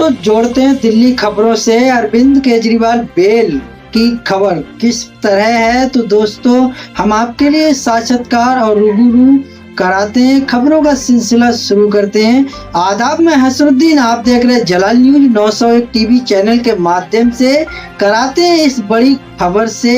दोस्तों जोड़ते हैं दिल्ली खबरों से। अरविंद केजरीवाल बेल की खबर किस तरह है, तो दोस्तों हम आपके लिए साक्षात्कार और रूबरू कराते हैं। खबरों का सिलसिला शुरू करते हैं। आदाब, मैं हसनुद्दीन, आप देख रहे हैं जलाल न्यूज 901 टीवी चैनल के माध्यम से। कराते हैं इस बड़ी खबर से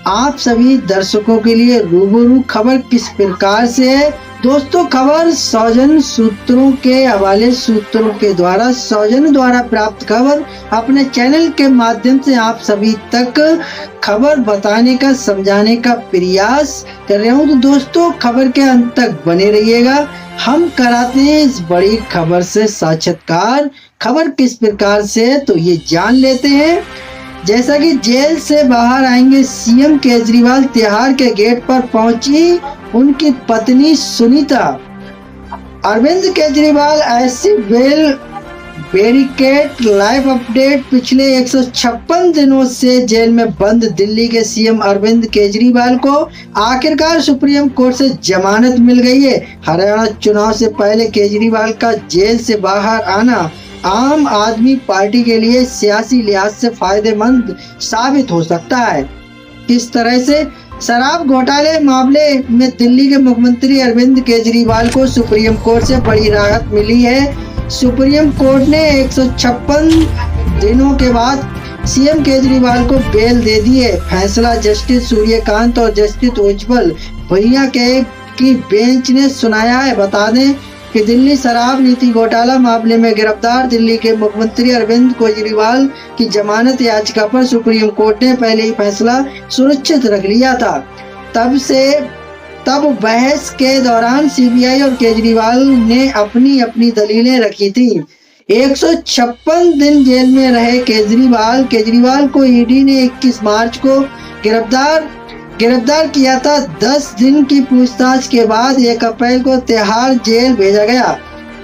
आप सभी दर्शकों के लिए रूबरू। खबर किस प्रकार से है दोस्तों, खबर सौजन सूत्रों के हवाले, सूत्रों के द्वारा सौजन द्वारा प्राप्त खबर अपने चैनल के माध्यम से आप सभी तक खबर बताने का, समझाने का प्रयास कर रहे हूँ। तो दोस्तों खबर के अंत तक बने रहिएगा। हम कराते हैं इस बड़ी खबर से साक्षात्कार। खबर किस प्रकार से, तो ये जान लेते हैं। जैसा कि जेल से बाहर आएंगे सीएम केजरीवाल, तिहाड़ के गेट पर पहुंची उनकी पत्नी सुनीता। अरविंद केजरीवाल ऐसी बेल बैरिकेड। लाइव अपडेट, पिछले 156 दिनों से जेल में बंद दिल्ली के सीएम अरविंद केजरीवाल को आखिरकार सुप्रीम कोर्ट से जमानत मिल गई है। हरियाणा चुनाव से पहले केजरीवाल का जेल से बाहर आना आम आदमी पार्टी के लिए सियासी लिहाज से फायदेमंद साबित हो सकता है। किस तरह से, शराब घोटाले मामले में दिल्ली के मुख्यमंत्री अरविंद केजरीवाल को सुप्रीम कोर्ट से बड़ी राहत मिली है। सुप्रीम कोर्ट ने 156 दिनों के बाद सीएम केजरीवाल को बेल दे दी है। फैसला जस्टिस सूर्यकांत और जस्टिस उज्जवल भैया की बेंच ने सुनाया है। बता दें कि दिल्ली शराब नीति घोटाला मामले में गिरफ्तार दिल्ली के मुख्यमंत्री अरविंद केजरीवाल की जमानत याचिका पर सुप्रीम कोर्ट ने पहले ही फैसला सुनिश्चित रख लिया था। तब बहस के दौरान सीबीआई और केजरीवाल ने अपनी अपनी दलीलें रखी थी। 156 दिन जेल में रहे केजरीवाल को ईडी ने 21 मार्च को गिरफ्तार किया था। 10 दिन की पूछताछ के बाद 1 अप्रैल को तिहाड़ जेल भेजा गया।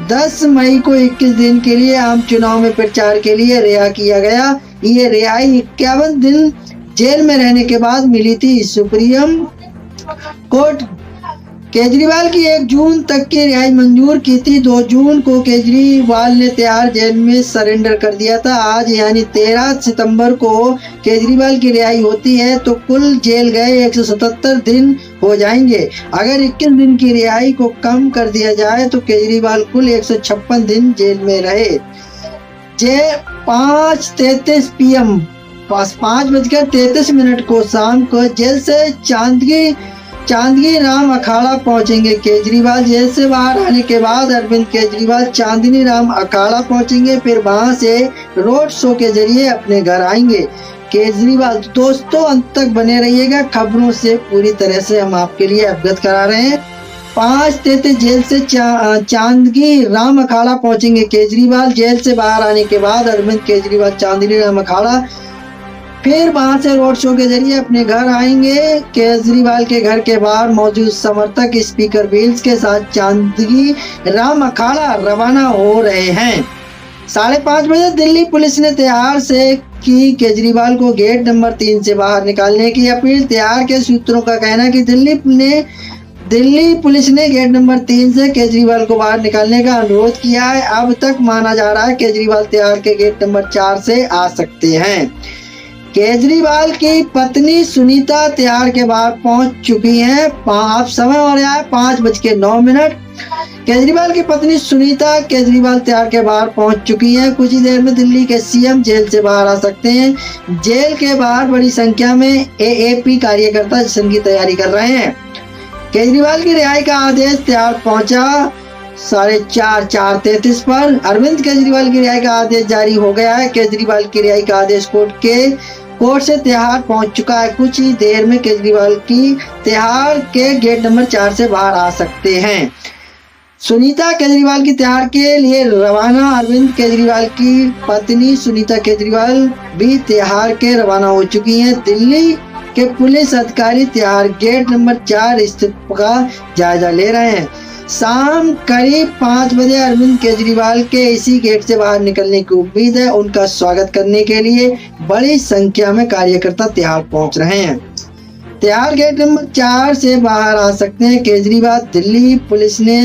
10 मई को 21 दिन के लिए आम चुनाव में प्रचार के लिए रिहा किया गया। ये रिहाई 51 दिन जेल में रहने के बाद मिली थी। सुप्रीम कोर्ट केजरीवाल की 1 जून तक की रिहाई मंजूर की थी। 2 जून को केजरीवाल ने तिहाड़ जेल में सरेंडर कर दिया था। आज यानी 13 सितंबर को केजरीवाल की रिहाई होती है तो कुल जेल गए 177 दिन हो जाएंगे। अगर 21 दिन की रिहाई को कम कर दिया जाए तो केजरीवाल कुल 156 दिन जेल में रहे। 5:33 PM 5:33 को शाम को जेल से चांदनी राम अखाड़ा पहुंचेंगे केजरीवाल। जेल से बाहर आने के बाद अरविंद केजरीवाल चांदनी राम अखाड़ा पहुंचेंगे, फिर वहां से रोड शो के जरिए अपने घर आएंगे केजरीवाल। दोस्तों अंत तक बने रहिएगा। खबरों से पूरी तरह से हम आपके लिए अवगत करा रहे हैं। 5:33 जेल से चांदनी राम अखाड़ा पहुंचेंगे केजरीवाल। जेल से बाहर आने के बाद अरविंद केजरीवाल चांदनी राम अखाड़ा, फिर वहां से रोड शो के जरिए अपने घर आएंगे। केजरीवाल के घर के बाहर मौजूद समर्थक स्पीकर व्हील्स के साथ चांदनी राम अखाड़ा रवाना हो रहे हैं। 5:30 बजे दिल्ली पुलिस ने तिहाड़ से की केजरीवाल को गेट नंबर 3 से बाहर निकालने की अपील। तिहाड़ के सूत्रों का कहना है कि दिल्ली पुलिस ने गेट नंबर 3 से केजरीवाल को बाहर निकालने का अनुरोध किया है। अब तक माना जा रहा है केजरीवाल तिहाड़ के गेट नंबर 4 से आ सकते हैं। केजरीवाल की पत्नी सुनीता तिहाड़ के बाहर पहुंच चुकी हैं। अब समय हो रहा है 5:09। केजरीवाल की पत्नी सुनीता केजरीवाल तिहाड़ के बाहर पहुंच चुकी हैं। कुछ ही देर में दिल्ली के सीएम जेल से बाहर आ सकते हैं। जेल के बाहर बड़ी संख्या में AAP कार्यकर्ता जश्न की तैयारी कर रहे हैं। केजरीवाल की रिहाई का आदेश तिहाड़ पहुंचा 4:33 पर। अरविंद केजरीवाल की रिहाई का आदेश जारी हो गया है। केजरीवाल की रिहाई का आदेश कोर्ट से तिहाड़ पहुंच चुका है। कुछ ही देर में केजरीवाल की तिहाड़ के गेट नंबर 4 से बाहर आ सकते हैं। सुनीता केजरीवाल की तिहाड़ के लिए रवाना। अरविंद केजरीवाल की पत्नी सुनीता केजरीवाल भी तिहाड़ के रवाना हो चुकी हैं। दिल्ली के पुलिस अधिकारी तिहाड़ गेट नंबर 4 स्थिति का जायजा ले रहे हैं। शाम करीब 5 बजे अरविंद केजरीवाल के इसी गेट से बाहर निकलने की उम्मीद है। उनका स्वागत करने के लिए बड़ी संख्या में कार्यकर्ता तिहाड़ पहुंच रहे हैं। तिहाड़ गेट नंबर 4 से बाहर आ सकते हैं केजरीवाल। दिल्ली पुलिस ने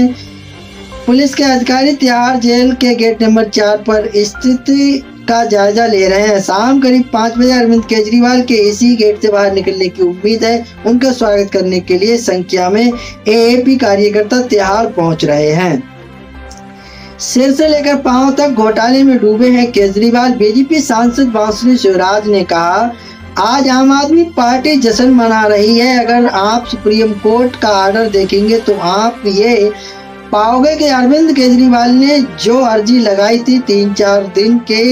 पुलिस के अधिकारी तिहाड़ जेल के गेट नंबर 4 पर स्थिति का जायजा ले रहे हैं। शाम करीब 5 बजे अरविंद केजरीवाल के इसी गेट से बाहर निकलने की उम्मीद है। उनका स्वागत करने के लिए संख्या में एएपी कार्यकर्ता तिहाड़ पहुंच रहे हैं। सिर से लेकर पांव तक घोटाले में डूबे हैं केजरीवाल। बीजेपी सांसद बांसुरी शिवराज ने कहा, आज आम आदमी पार्टी जश्न मना रही है। अगर आप सुप्रीम कोर्ट का ऑर्डर देखेंगे तो आप ये पाओगे कि अरविंद केजरीवाल ने जो अर्जी लगाई थी 3-4 दिन के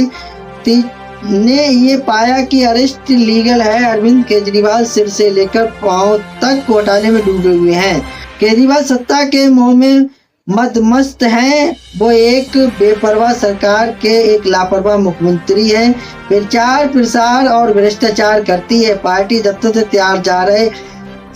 ने ये पाया कि अरेस्ट लीगल है। अरविंद केजरीवाल सिर से लेकर पांव तक घोटाले में डूबे हुए हैं। केजरीवाल सत्ता के मोह में मदमस्त हैं। वो एक बेपरवाह सरकार के एक लापरवाह मुख्यमंत्री हैं। प्रचार प्रसार और भ्रष्टाचार करती है। पार्टी दफ्तर से तैयार जा रहे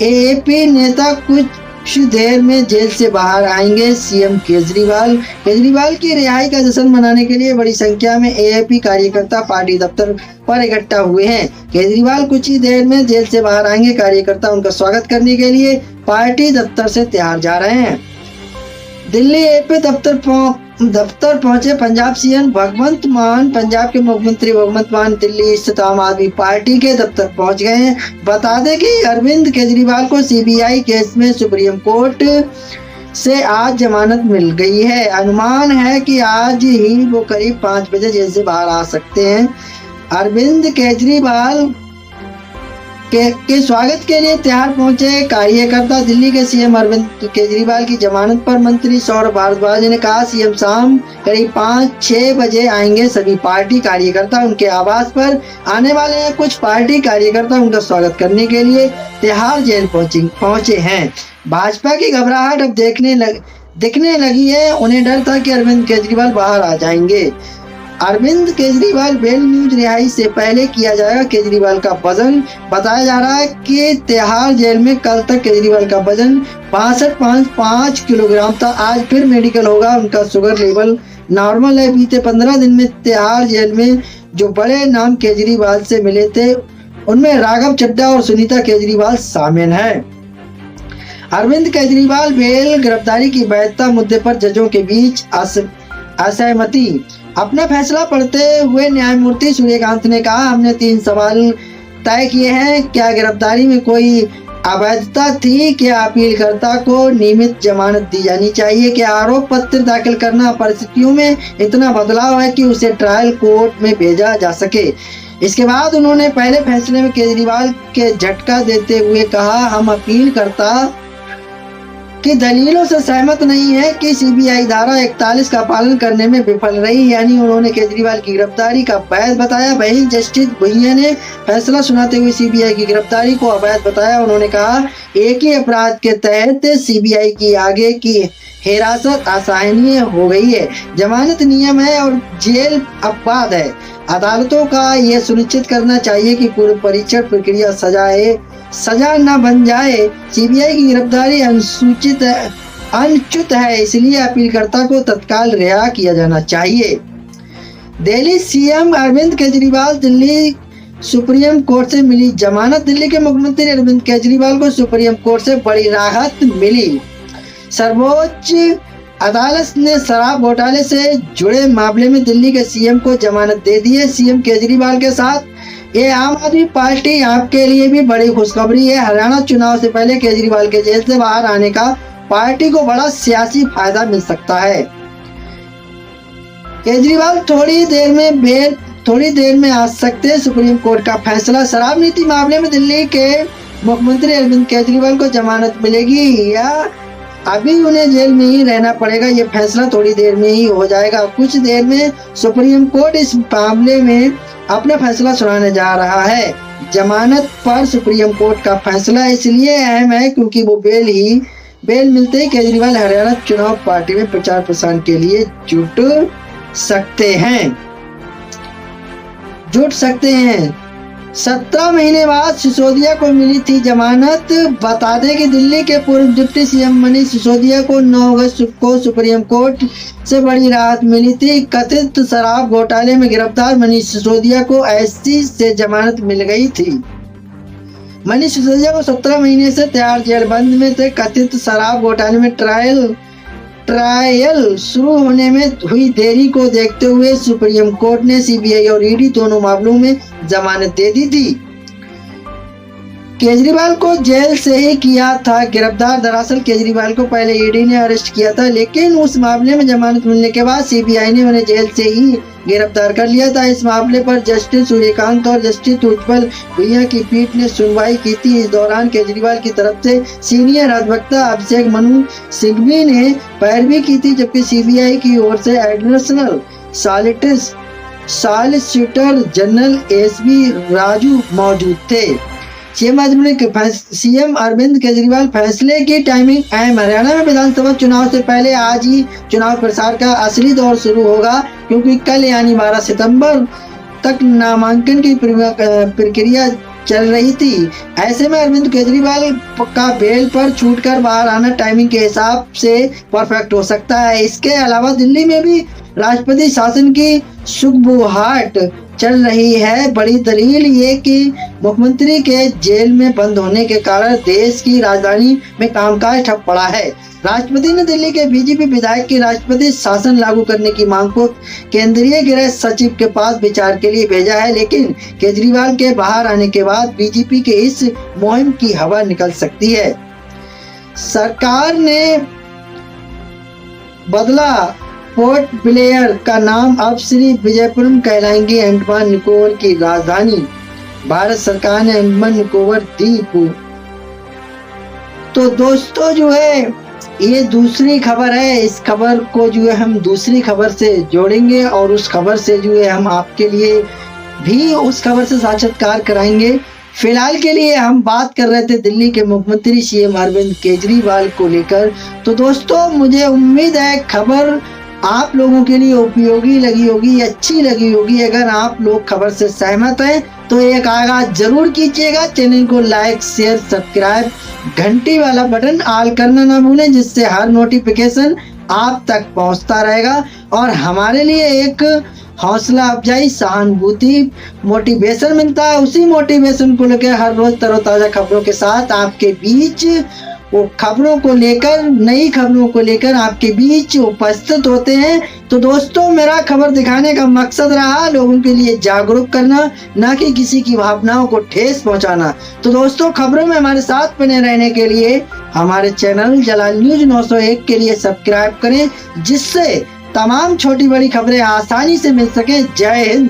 एएपी नेता कुछ देर में जेल से बाहर आएंगे। सीएम केजरीवाल की रिहाई का जश्न मनाने के लिए बड़ी संख्या में एएपी कार्यकर्ता पार्टी दफ्तर पर इकट्ठा हुए हैं। केजरीवाल कुछ ही देर में जेल से बाहर आएंगे। कार्यकर्ता उनका स्वागत करने के लिए पार्टी दफ्तर से तैयार जा रहे हैं। दिल्ली एपी दफ्तर पहुंचे पंजाब सीएम भगवंत मान। पंजाब के मुख्यमंत्री भगवंत मान दिल्ली स्थित आम आदमी पार्टी के दफ्तर पहुंच गए हैं। बता दें कि अरविंद केजरीवाल को सीबीआई केस में सुप्रीम कोर्ट से आज जमानत मिल गई है। अनुमान है कि आज ही वो करीब 5 बजे जेल से बाहर आ सकते हैं। अरविंद केजरीवाल के स्वागत के लिए तैयार पहुंचे कार्यकर्ता। दिल्ली के सीएम अरविंद केजरीवाल की जमानत पर मंत्री सौरभ भारद्वाज ने कहा, सीएम शाम करीब 5-6 बजे आएंगे। सभी पार्टी कार्यकर्ता उनके आवास पर आने वाले हैं। कुछ पार्टी कार्यकर्ता उनका स्वागत करने के लिए तिहाड़ जेल पहुंचे हैं। भाजपा की घबराहट अब दिखने लगी है। उन्हें डर था कि अरविंद केजरीवाल बाहर आ जाएंगे। अरविंद केजरीवाल बेल न्यूज रिहाई से पहले किया जाएगा केजरीवाल का वजन। बताया जा रहा है कि तिहाड़ जेल में कल तक केजरीवाल का वजन 62.5 किलोग्राम था। आज फिर मेडिकल होगा। उनका शुगर लेवल नॉर्मल है। बीते 15 दिन में तिहाड़ जेल में जो बड़े नाम केजरीवाल से मिले थे उनमें राघव चड्ढा और सुनीता केजरीवाल शामिल हैं। अरविंद केजरीवाल बेल गिरफ्तारी की वैधता मुद्दे पर जजों के बीच असहमति। अपना फैसला पढ़ते हुए न्यायमूर्ति सूर्यकांत ने कहा, हमने 3 सवाल तय किए हैं। क्या गिरफ्तारी में कोई अवैधता थी? क्या अपीलकर्ता को नियमित जमानत दी जानी चाहिए? क्या आरोप पत्र दाखिल करना परिस्थितियों में इतना बदलाव है कि उसे ट्रायल कोर्ट में भेजा जा सके? इसके बाद उन्होंने पहले फैसले में केजरीवाल के झटका देते हुए कहा, हम अपीलकर्ता की दलीलों से सहमत नहीं है कि सीबीआई धारा 41 का पालन करने में विफल रही। यानी उन्होंने केजरीवाल की गिरफ्तारी का वैध बताया। वहीं जस्टिस भुइयां ने फैसला सुनाते हुए सीबीआई की गिरफ्तारी को अवैध बताया। उन्होंने कहा, एक ही अपराध के तहत सीबीआई की आगे की हिरासत असहनीय हो गई है। जमानत नियम है और जेल अपवाद है। अदालतों का यह सुनिश्चित करना चाहिए कि पूर्व परीक्षण प्रक्रिया सजा न बन जाए। सीबीआई की गिरफ्तारी अनुचित है, इसलिए अपीलकर्ता को तत्काल रिहा किया जाना चाहिए। Delhi CM Arvind Kejriwal Delhi supreme court से मिली जमानत। दिल्ली के मुख्यमंत्री अरविंद केजरीवाल को सुप्रीम कोर्ट से बड़ी राहत मिली। सर्वोच्च अदालत ने शराब घोटाले से जुड़े मामले में दिल्ली के सीएम को जमानत दे दी है। सीएम केजरीवाल के साथ ये आम आदमी पार्टी आपके लिए भी बड़ी खुशखबरी है। हरियाणा चुनाव से पहले केजरीवाल के जेल से बाहर आने का पार्टी को बड़ा सियासी फायदा मिल सकता है। केजरीवाल थोड़ी देर में आ सकते हैं। सुप्रीम कोर्ट का फैसला। शराब नीति मामले में दिल्ली के मुख्यमंत्री अरविंद केजरीवाल को जमानत मिलेगी या अभी उन्हें जेल में ही रहना पड़ेगा, ये फैसला थोड़ी देर में ही हो जाएगा। कुछ देर में सुप्रीम कोर्ट इस मामले में अपना फैसला सुनाने जा रहा है। जमानत पर सुप्रीम कोर्ट का फैसला इसलिए अहम है क्योंकि वो बेल मिलते ही केजरीवाल हरियाणा चुनाव पार्टी में प्रचार प्रसार के लिए जुट सकते हैं। 17 महीने बाद सिसोदिया को मिली थी जमानत। बता दें कि दिल्ली के पूर्व डिप्टी सीएम मनीष सिसोदिया को 9 अगस्त को सुप्रीम कोर्ट से बड़ी राहत मिली थी। कथित शराब घोटाले में गिरफ्तार मनीष सिसोदिया को एससी से जमानत मिल गई थी। मनीष सिसोदिया को 17 महीने से तिहाड़ जेल बंद में थे। कथित शराब घोटाले में ट्रायल ट्रायल शुरू होने में हुई देरी को देखते हुए सुप्रीम कोर्ट ने सीबीआई और ईडी दोनों मामलों में जमानत दे दी थी। केजरीवाल को जेल से ही किया था गिरफ्तार। दरअसल केजरीवाल को पहले ईडी ने अरेस्ट किया था, लेकिन उस मामले में जमानत मिलने के बाद सीबीआई ने उन्हें जेल से ही गिरफ्तार कर लिया था। इस मामले पर जस्टिस सूर्यकांत और जस्टिस उज्जवल भुइयां की पीठ ने सुनवाई की थी। इस दौरान केजरीवाल की तरफ से सीनियर अधिवक्ता अभिषेक मनु सिंघवी ने पैरवी की थी, जबकि सीबीआई की ओर से additional solicitor general SB Raju मौजूद थे। सीएम अरविंद केजरीवाल फैसले की टाइमिंग अहम। हरियाणा में विधानसभा चुनाव से पहले आज ही चुनाव प्रचार का असली दौर शुरू होगा, क्योंकि कल यानी 12 सितंबर तक नामांकन की प्रक्रिया चल रही थी। ऐसे में अरविंद केजरीवाल का बेल पर छूटकर बाहर आना टाइमिंग के हिसाब से परफेक्ट हो सकता है। इसके अलावा दिल्ली में भी राष्ट्रपति शासन की सुगबुगाहट चल रही है। बड़ी दलील ये कि मुख्यमंत्री के जेल में बंद होने के कारण देश की राजधानी में कामकाज ठप पड़ा है। राष्ट्रपति ने दिल्ली के बीजेपी विधायक की राष्ट्रपति शासन लागू करने की मांग को केंद्रीय गृह सचिव के पास विचार के लिए भेजा है, लेकिन केजरीवाल के बाहर आने के बाद बीजेपी के इस मुहिम की हवा निकल सकती है। सरकार ने बदला पोर्ट ब्लेयर का नाम, अब श्री विजयपुरम कहलाएंगे अंडमान निकोबार की राजधानी। भारत सरकार ने अंडमान निकोबार द्वीप। तो दोस्तों जो है ये दूसरी खबर है। इस खबर को जो है हम दूसरी खबर से जोड़ेंगे और उस खबर से जो है हम आपके लिए भी उस खबर से साक्षात्कार कराएंगे। फिलहाल के लिए हम बात कर रहे थे दिल्ली के मुख्यमंत्री सीएम अरविंद केजरीवाल को लेकर। तो दोस्तों मुझे उम्मीद है खबर आप लोगों के लिए उपयोगी लगी होगी, अच्छी लगी होगी। अगर आप लोग खबर से सहमत हैं तो एक आगाज जरूर कीजिएगा। चैनल को लाइक, शेयर, सब्सक्राइब, घंटी वाला बटन ऑल करना ना भूलें, जिससे हर नोटिफिकेशन आप तक पहुंचता रहेगा और हमारे लिए एक हौसला अफजाई, सहानुभूति, मोटिवेशन मिलता है। उसी मोटिवेशन को लेकर हर रोज तरोताजा खबरों के साथ आपके बीच वो खबरों को लेकर, नई खबरों को लेकर आपके बीच उपस्थित होते हैं। तो दोस्तों मेरा खबर दिखाने का मकसद रहा लोगों के लिए जागरूक करना, ना कि किसी की भावनाओं को ठेस पहुंचाना। तो दोस्तों खबरों में हमारे साथ बने रहने के लिए हमारे चैनल जलाल न्यूज 901 के लिए सब्सक्राइब करें, जिससे तमाम छोटी बड़ी खबरें आसानी से मिल सके। जय हिंद।